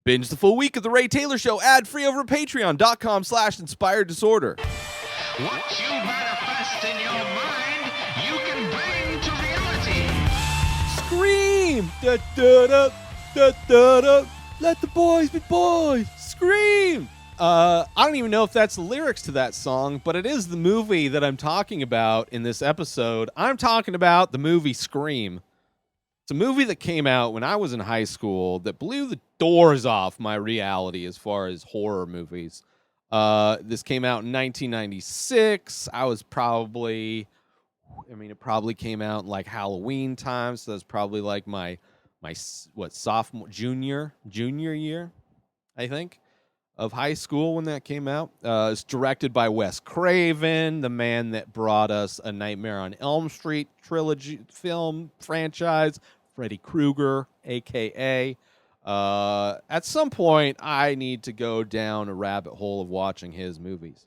Binge the full week of The Ray Taylor Show ad-free over at patreon.com/inspired disorder. What you manifest in your mind, you can bring to reality. Scream! Da, da, da, da, da, da. Let the boys be boys. Scream! I don't even know if that's the lyrics to that song, but it is the movie that I'm talking about in this episode. I'm talking about the movie Scream. It's a movie that came out when I was in high school that blew the doors off my reality as far as horror movies. This came out in 1996. It probably came out in like Halloween time, so that's probably like my junior year, I think, of high school when that came out. It's directed by Wes Craven, the man that brought us A Nightmare on Elm Street trilogy film franchise, Freddy Krueger, a.k.a. At some point, I need to go down a rabbit hole of watching his movies.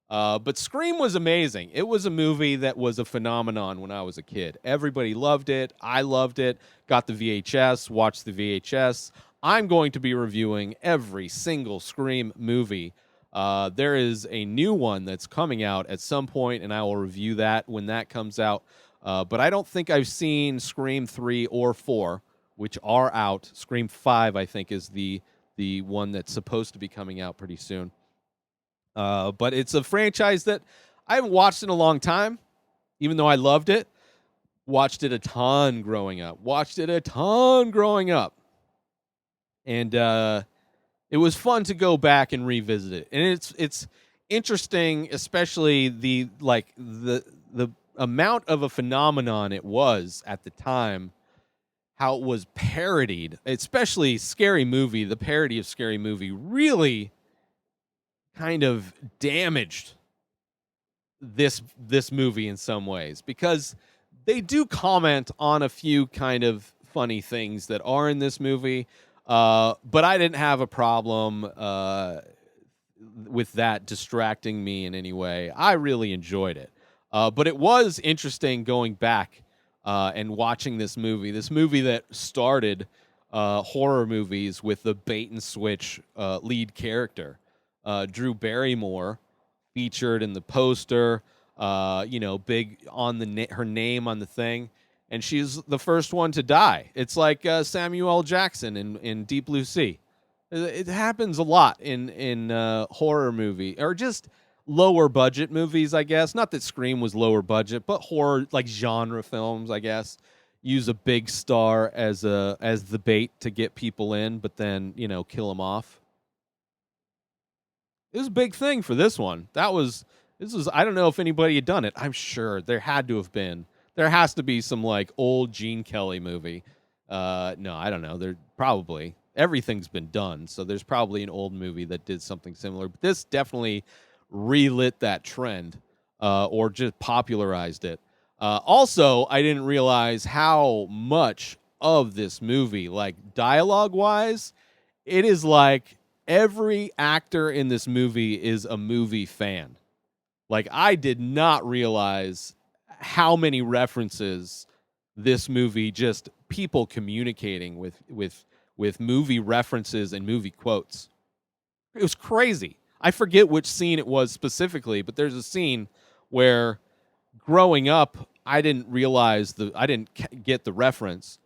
But Scream was amazing. It was a movie that was a phenomenon when I was a kid. Everybody loved it. I loved it. Got the VHS, watched the VHS. I'm going to be reviewing every single Scream movie. There is a new one that's coming out at some point, and I will review that when that comes out. But I don't think I've seen Scream 3 or 4, which are out. Scream 5, I think, is the one that's supposed to be coming out pretty soon. But it's a franchise that I haven't watched in a long time, even though I loved it. Watched it a ton growing up. And it was fun to go back and revisit it. And it's interesting, especially the amount of a phenomenon it was at the time, how it was parodied, especially Scary Movie. The parody of Scary Movie really kind of damaged this movie in some ways, because they do comment on a few kind of funny things that are in this movie. But I didn't have a problem with that distracting me in any way. I really enjoyed it. But it was interesting going back and watching this movie that started horror movies with the bait and switch lead character. Drew Barrymore featured in the poster, big on her name on the thing. And she's the first one to die. It's like Samuel L. Jackson in Deep Blue Sea. It happens a lot in horror movie, or just lower budget movies, I guess. Not that Scream was lower budget, but horror, like genre films, I guess, use a big star as the bait to get people in, but then kill them off. It was a big thing for this one. This was I don't know if anybody had done it. I'm sure there had to have been. There has to be some like old Gene Kelly movie. No, I don't know. There probably everything's been done, so there's probably an old movie that did something similar. But this definitely relit that trend, or just popularized it. Also, I didn't realize how much of this movie, like dialogue-wise, it is like every actor in this movie is a movie fan. Like, I did not realize how many references this movie, just people communicating with movie references and movie quotes. It was crazy. I forget which scene it was specifically, but there's a scene where growing up, I didn't realize I didn't get the reference.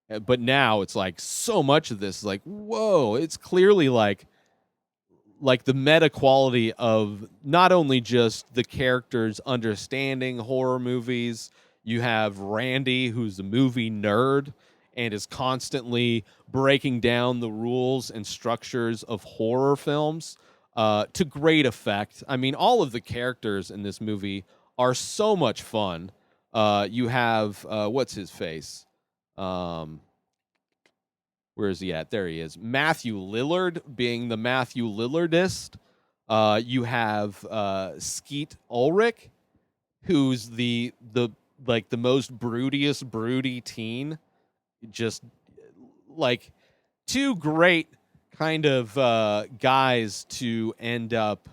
But now it's like so much of this is like, whoa, it's clearly like the meta quality of not only just the characters understanding horror movies. You have Randy, who's a movie nerd and is constantly breaking down the rules and structures of horror films to great effect. I mean, all of the characters in this movie are so much fun. You have, what's his face? Where is he at? There he is. Matthew Lillard being the Matthew Lillardist. You have Skeet Ulrich, who's the most broody teen. Just like two great kind of guys to end up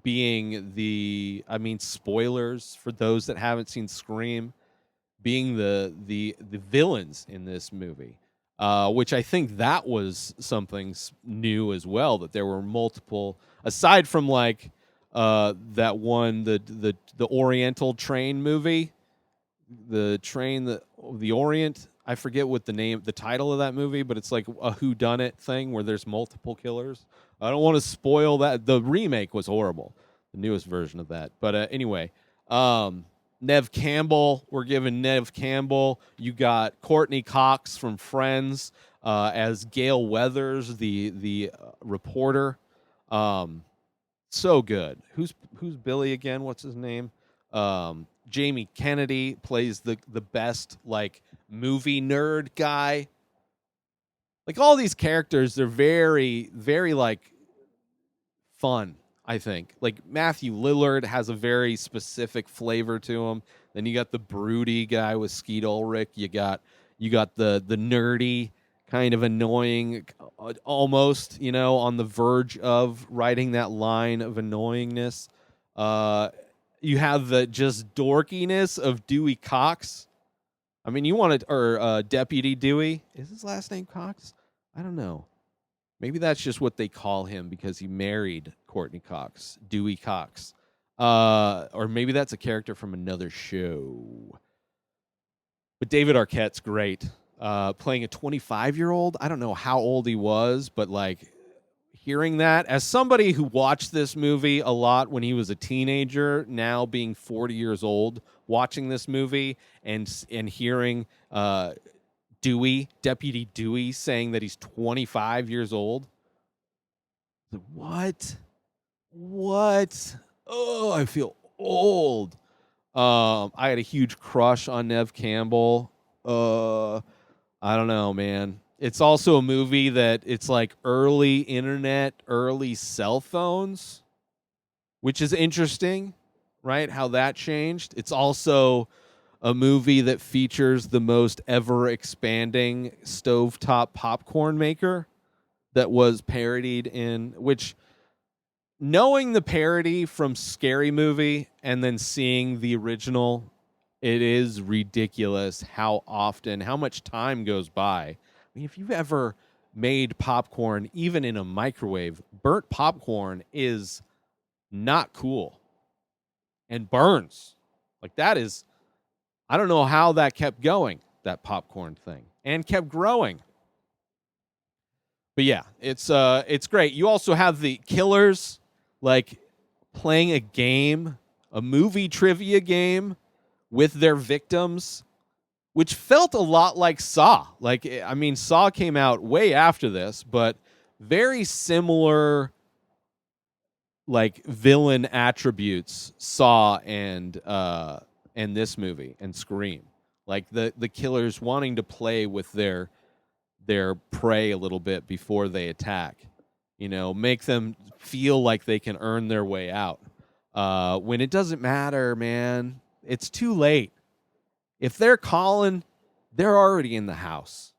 being spoilers for those that haven't seen Scream, being the villains in this movie. which I think that was something new as well, that there were multiple, aside from like that one, the Oriental train movie, the Orient. I forget what the title of that movie, but it's like a whodunit thing where there's multiple killers. I don't want to spoil that. The remake was horrible, the newest version of that. But anyway, Nev Campbell. We're giving Nev Campbell. You got Courtney Cox from Friends as Gail Weathers, the reporter. So good. Who's Billy again? What's his name? Jamie Kennedy plays the best like movie nerd guy. Like all these characters, they're very, very like fun, I think. Like Matthew Lillard has a very specific flavor to him. Then you got the broody guy with Skeet Ulrich. You got the nerdy, kind of annoying, almost, on the verge of writing that line of annoyingness. You have the just dorkiness of Dewey Cox. I mean, Deputy Dewey. Is his last name Cox? I don't know. Maybe that's just what they call him because he married Courtney Cox, Dewey Cox. Or maybe that's a character from another show. But David Arquette's great. Playing a 25-year-old. I don't know how old he was, but like hearing that, as somebody who watched this movie a lot when he was a teenager, now being 40 years old, watching this movie and hearing Deputy Dewey saying that he's 25 years old. What? Oh, I feel old. I had a huge crush on Nev Campbell. I don't know, man. It's also a movie that it's like early internet, early cell phones, which is interesting, right? How that changed. It's also a movie that features the most ever expanding stovetop popcorn maker that was parodied in, which, knowing the parody from Scary Movie and then seeing the original, it is ridiculous how much time goes by. I mean, if you've ever made popcorn, even in a microwave, burnt popcorn is not cool and burns. Like that is, I don't know how that kept going, that popcorn thing, and kept growing. But yeah, it's great. You also have the killers like playing a game, a movie trivia game with their victims, which felt a lot like Saw. Like, I mean, Saw came out way after this, but very similar, like, villain attributes, Saw and this movie and Scream. Like the killers wanting to play with their prey a little bit before they attack. Make them feel like they can earn their way out. When it doesn't matter, man. It's too late. If they're calling, they're already in the house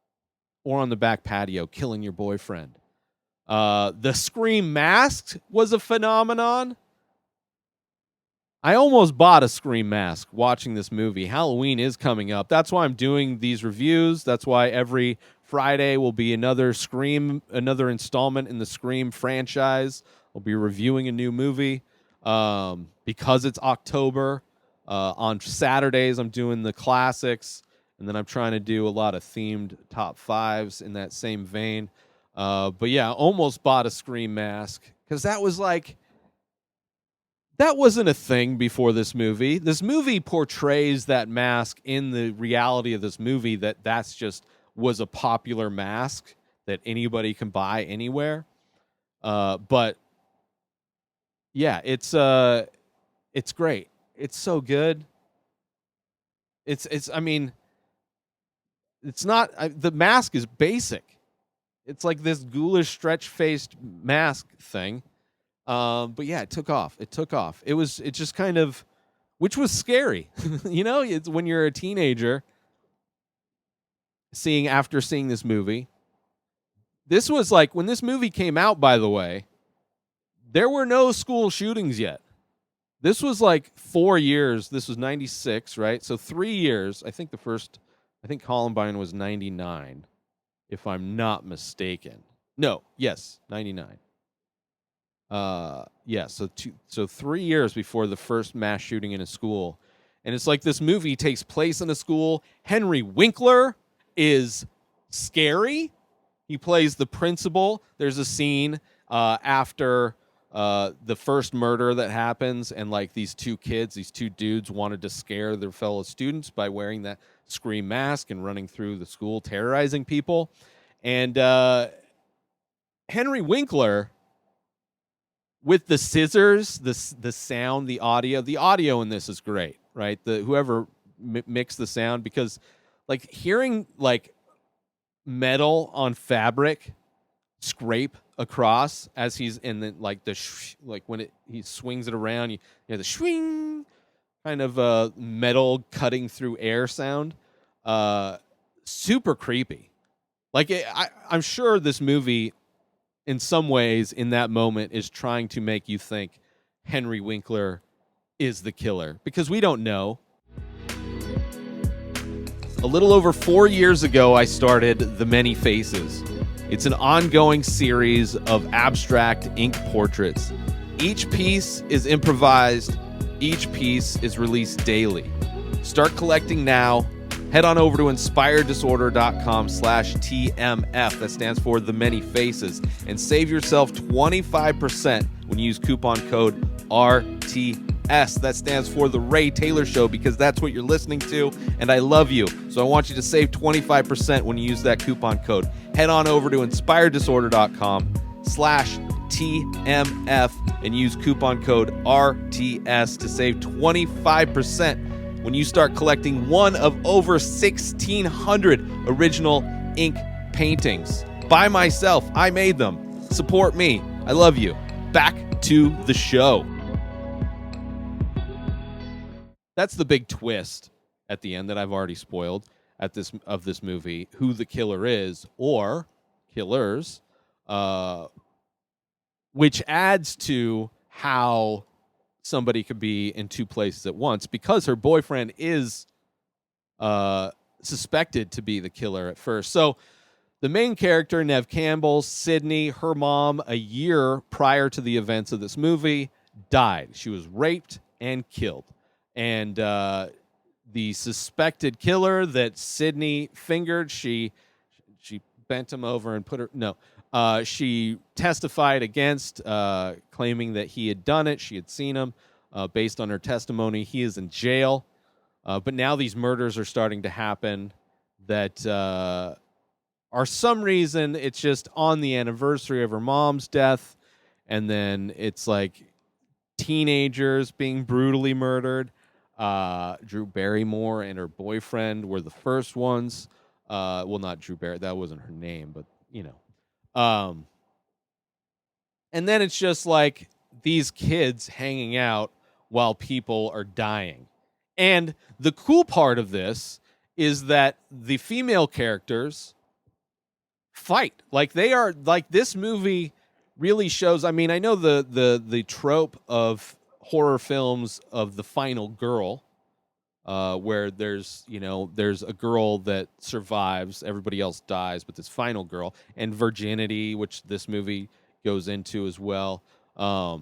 or on the back patio killing your boyfriend. The Scream mask was a phenomenon. I almost bought a Scream mask watching this movie. Halloween is coming up. That's why I'm doing these reviews. That's why every Friday will be another installment in the Scream franchise. I'll be reviewing a new movie because it's October. On Saturdays, I'm doing the classics, and then I'm trying to do a lot of themed top fives in that same vein. But yeah, almost bought a Scream mask because that wasn't a thing before this movie. This movie portrays that mask in the reality of this movie that's just was a popular mask that anybody can buy anywhere. But yeah, it's great. It's so good. I mean, it's not, the mask is basic. It's like this ghoulish stretch-faced mask thing. But yeah, it took off. It just kind of, which was scary. It's when you're a teenager after seeing this movie. This was like, when this movie came out, by the way, there were no school shootings yet. This was like 4 years. This was 96, right? So 3 years. I think Columbine was 99, if I'm not mistaken. No, yes, 99. Yeah, so 3 years before the first mass shooting in a school. And it's like this movie takes place in a school. Henry Winkler is scary. He plays the principal. There's a scene after the first murder that happens, and like these two dudes wanted to scare their fellow students by wearing that scream mask and running through the school terrorizing people. And Henry Winkler, with the scissors, the sound, the audio in this is great, right? Whoever mixed the sound, because like hearing like metal on fabric scrape across as he's in the like like when he swings it around, you hear the swing kind of metal cutting through air sound. Super creepy. Like I'm sure this movie, in some ways, in that moment, is trying to make you think Henry Winkler is the killer, because we don't know. A little over 4 years ago, I started The Many Faces. It's an ongoing series of abstract ink portraits. Each piece is improvised. Each piece is released daily. Start collecting now. Head on over to inspireddisorder.com/TMF. That stands for The Many Faces. And save yourself 25% when you use coupon code RTS. That stands for The Ray Taylor Show, because that's what you're listening to, and I love you. So I want you to save 25% when you use that coupon code. Head on over to inspireddisorder.com/TMF and use coupon code RTS to save 25% when you start collecting one of over 1,600 original ink paintings. By myself, I made them. Support me. I love you. Back to the show. That's the big twist at the end that I've already spoiled of this movie, who the killer is, or killers, which adds to how somebody could be in two places at once, because her boyfriend is suspected to be the killer at first. So the main character, Neve Campbell, Sydney, her mom, a year prior to the events of this movie, died. She was raped and killed. And the suspected killer that Sydney fingered, she bent him over and put her... No. She testified against, claiming that he had done it. She had seen him. Based on her testimony, he is in jail. But now these murders are starting to happen that are some reason it's just on the anniversary of her mom's death. And then it's like teenagers being brutally murdered. Drew Barrymore and her boyfriend were the first ones. Well, not Drew Barrymore. That wasn't her name, but, you know. And then it's just like these kids hanging out while people are dying. And the cool part of this is that the female characters fight. Like they are, like this movie really shows, I mean, I know the trope of horror films of the final girl, where there's a girl that survives, everybody else dies, but this final girl, and virginity, which this movie goes into as well. But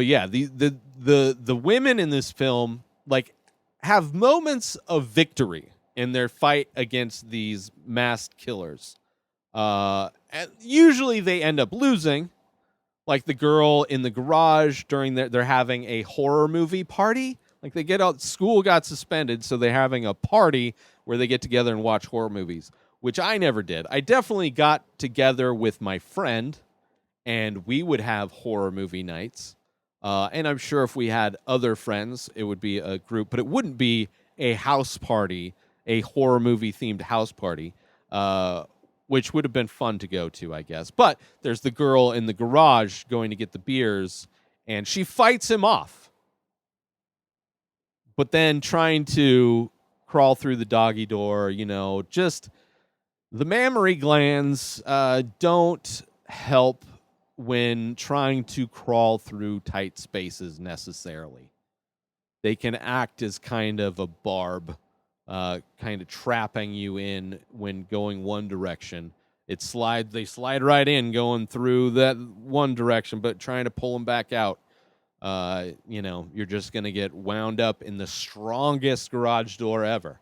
yeah, the women in this film like have moments of victory in their fight against these masked killers. And usually they end up losing. Like the girl in the garage during they're having a horror movie party. Like they get out, school got suspended, so they're having a party where they get together and watch horror movies, which I never did. I definitely got together with my friend, and we would have horror movie nights. And I'm sure if we had other friends, it would be a group, but it wouldn't be a house party, a horror movie themed house party, which would have been fun to go to, I guess. But there's the girl in the garage going to get the beers, and she fights him off. But then trying to crawl through the doggy door, just the mammary glands don't help when trying to crawl through tight spaces necessarily. They can act as kind of a barb kind of trapping you in when going one direction. They slide right in going through that one direction, but trying to pull them back out. You're just going to get wound up in the strongest garage door ever.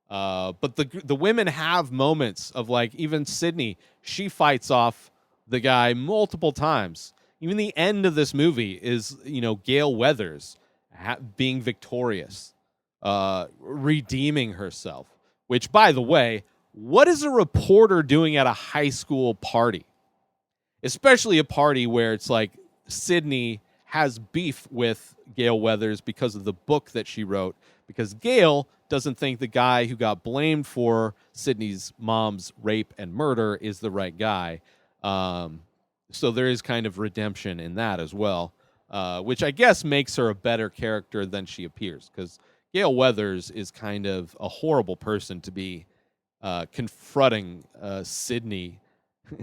But the women have moments of, like, even Sydney, she fights off the guy multiple times. Even the end of this movie is, Gale Weathers being victorious, redeeming herself. Which, by the way, what is a reporter doing at a high school party? Especially a party where it's like Sydney has beef with Gale Weathers because of the book that she wrote, because Gale doesn't think the guy who got blamed for Sydney's mom's rape and murder is the right guy. So there is kind of redemption in that as well, which I guess makes her a better character than she appears, because Gale Weathers is kind of a horrible person to be confronting Sydney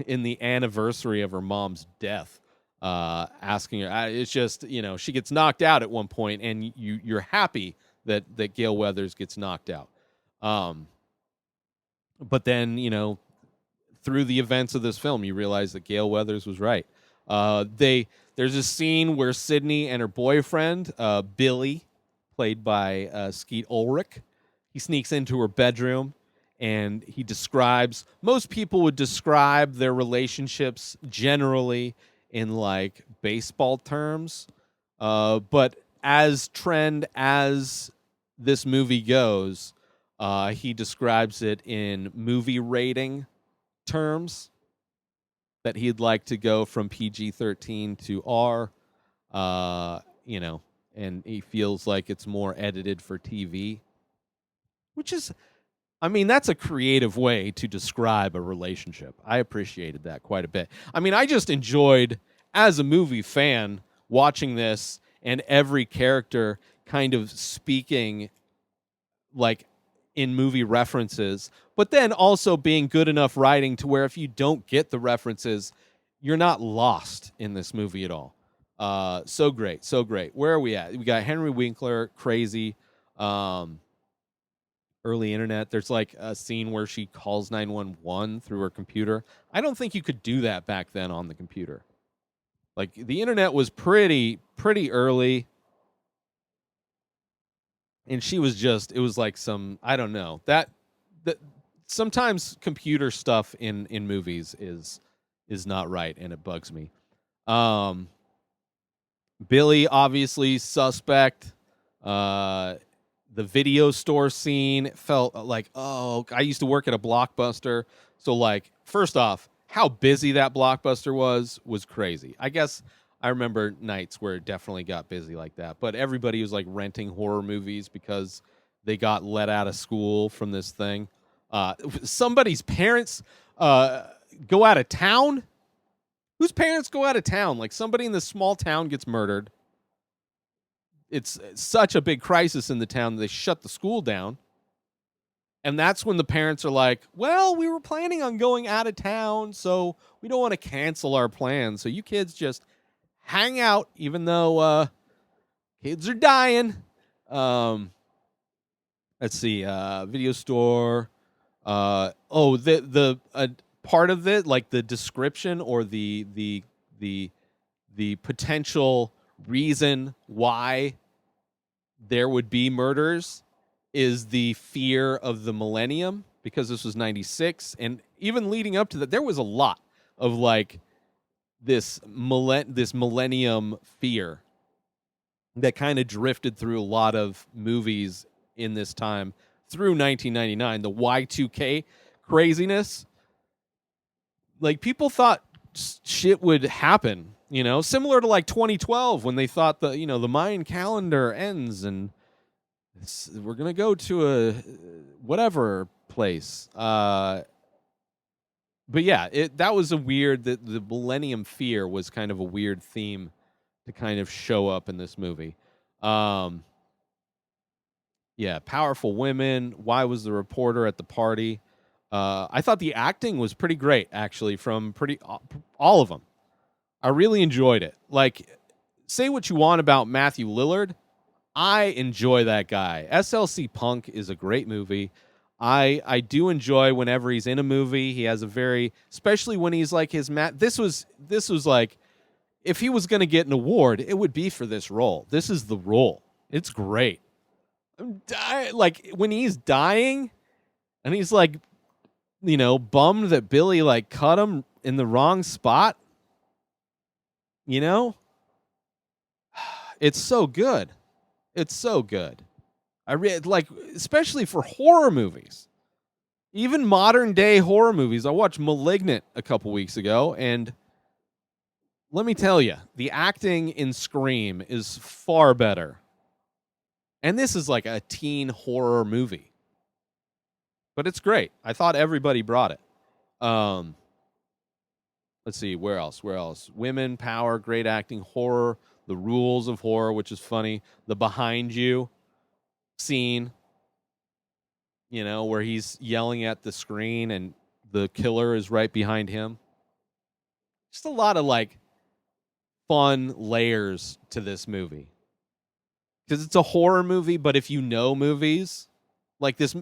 in the anniversary of her mom's death. Asking her, it's just, she gets knocked out at one point, and you're happy that Gale Weathers gets knocked out. But then, through the events of this film, you realize that Gale Weathers was right. There's a scene where Sydney and her boyfriend, Billy, played by Skeet Ulrich, he sneaks into her bedroom, and he describes, most people would describe their relationships generally in, like, baseball terms. But as this movie goes, he describes it in movie rating terms, that he'd like to go from PG-13 to R, and he feels like it's more edited for TV, which is, that's a creative way to describe a relationship. I appreciated that quite a bit. I just enjoyed, as a movie fan, watching this and every character kind of speaking like in movie references, but then also being good enough writing to where if you don't get the references, you're not lost in this movie at all. So great. Where are we at? We got Henry Winkler, crazy. Early internet. There's like a scene where she calls 911 through her computer. I don't think you could do that back then on the computer. Like, the internet was pretty early. And she was just, it was like some, I don't know, that sometimes computer stuff in movies is not right, and it bugs me. Billy, obviously suspect. The video store scene felt like, I used to work at a Blockbuster. So, like, first off, how busy that Blockbuster was crazy. I guess I remember nights where it definitely got busy like that. But everybody was, like, renting horror movies because they got let out of school from this thing. Somebody's parents go out of town? Whose parents go out of town? Like, somebody in this small town gets murdered. It's such a big crisis in the town that they shut the school down. And that's when the parents are like, well, we were planning on going out of town, so we don't want to cancel our plans. So you kids just hang out, even though kids are dying. Let's see, video store. The part of it, like the description or the potential reason why there would be murders is the fear of the millennium, because this was 96, and even leading up to that, there was a lot of like this millennium fear that kind of drifted through a lot of movies in this time through 1999. The Y2K craziness, like, people thought shit would happen, similar to like 2012 when they thought the Mayan calendar ends and we're going to go to a whatever place. But yeah, that was a weird, the millennium fear was kind of a weird theme to kind of show up in this movie. Yeah, powerful women. Why was the reporter at the party? I thought the acting was pretty great, actually, from all of them. I really enjoyed it. Like, say what you want about Matthew Lillard, I enjoy that guy. SLC Punk is a great movie. I do enjoy whenever he's in a movie. He has a very, especially when he's like his This was like, if he was going to get an award, it would be for this role. This is the role. It's great. Like when he's dying, and he's like, bummed that Billy like cut him in the wrong spot. It's so good. It's so good. I like, especially for horror movies, even modern day horror movies. I watched *Malignant* a couple weeks ago, and let me tell you, the acting in *Scream* is far better. And this is like a teen horror movie, but it's great. I thought everybody brought it. Let's see, where else? Women, power, great acting, horror, the rules of horror, which is funny. The behind you scene, where he's yelling at the screen and the killer is right behind him. Just a lot of like fun layers to this movie. Because it's a horror movie, but if you know movies, like this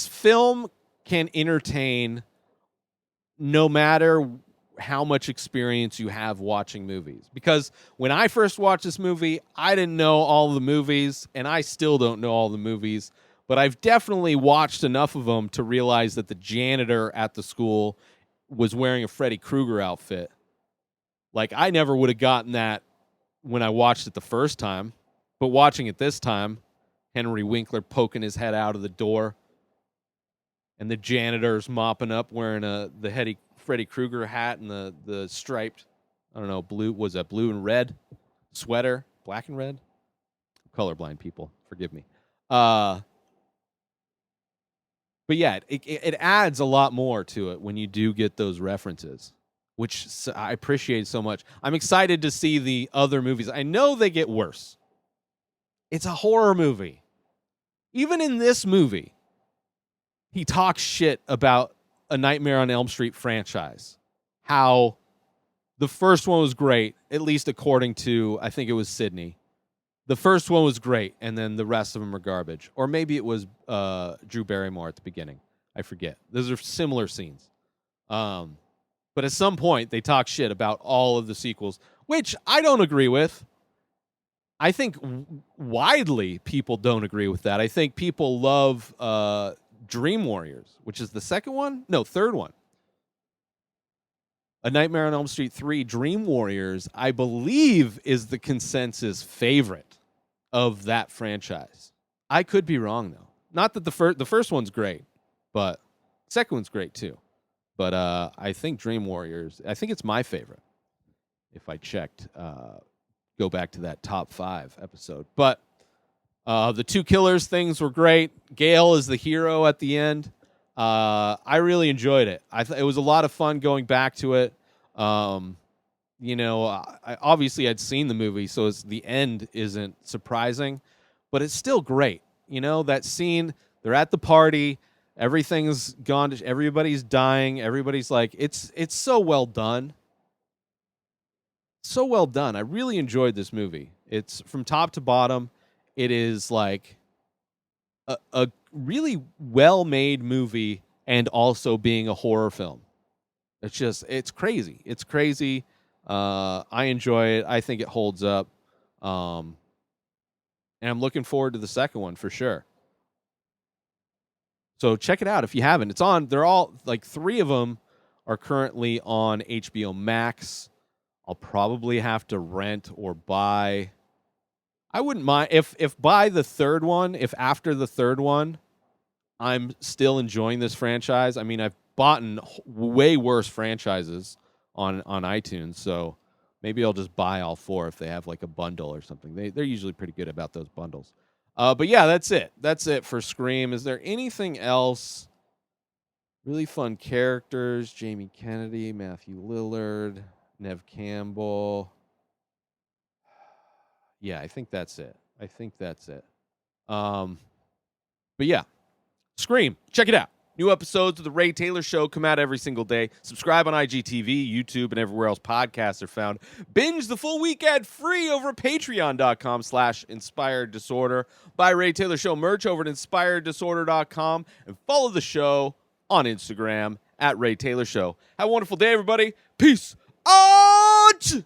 film can entertain no matter how much experience you have watching movies. Because when I first watched this movie, I didn't know all the movies, and I still don't know all the movies, but I've definitely watched enough of them to realize that the janitor at the school was wearing a Freddy Krueger outfit. Like, I never would have gotten that when I watched it the first time, but watching it this time, Henry Winkler poking his head out of the door, and the janitor's mopping up wearing the Freddy Krueger hat and the striped, I don't know, blue, was that blue and red sweater, black and red? Colorblind people, forgive me. But yeah, it adds a lot more to it when you do get those references, which I appreciate so much. I'm excited to see the other movies. I know they get worse. It's a horror movie. Even in this movie, he talks shit about a Nightmare on Elm Street franchise. How the first one was great, at least according to, I think it was Sydney. The first one was great, and then the rest of them are garbage. Or maybe it was Drew Barrymore at the beginning. I forget. Those are similar scenes. But at some point, they talk shit about all of the sequels, which I don't agree with. I think widely people don't agree with that. I think people love Dream Warriors, which is the second one? No, third one. A Nightmare on Elm Street 3, Dream Warriors, I believe, is the consensus favorite of that franchise. I could be wrong, though. Not that the first one's great, but the second one's great, too. But I think Dream Warriors, I think it's my favorite, if I checked. Go back to that top 5 episode. But the two killers things were great. Gale is the hero at the end. I really enjoyed it. It was a lot of fun going back to it. Obviously I'd seen the movie, so the end isn't surprising, but it's still great. That scene, they're at the party, everything's gone, everybody's dying, everybody's like, it's so well done. So well done. I really enjoyed this movie. It's from top to bottom. It is like a really well-made movie and also being a horror film. It's crazy. It's crazy. I enjoy it. I think it holds up. And I'm looking forward to the second one for sure. So check it out if you haven't. They're all, like 3 of them are currently on HBO Max. I'll probably have to rent or buy. I wouldn't mind if by the third one, if after the third one, I'm still enjoying this franchise. I mean, I've bought way worse franchises on iTunes, so maybe I'll just buy all 4 if they have like a bundle or something. They're usually pretty good about those bundles. But yeah, that's it. That's it for Scream. Is there anything else? Really fun characters: Jamie Kennedy, Matthew Lillard, Nev Campbell. Yeah, I think that's it. But yeah, Scream. Check it out. New episodes of The Ray Taylor Show come out every single day. Subscribe on IGTV, YouTube, and everywhere else podcasts are found. Binge the full week ad-free over at patreon.com/Inspired Disorder. Buy Ray Taylor Show merch over at inspireddisorder.com. And follow the show on Instagram at Ray Taylor Show. Have a wonderful day, everybody. Peace out!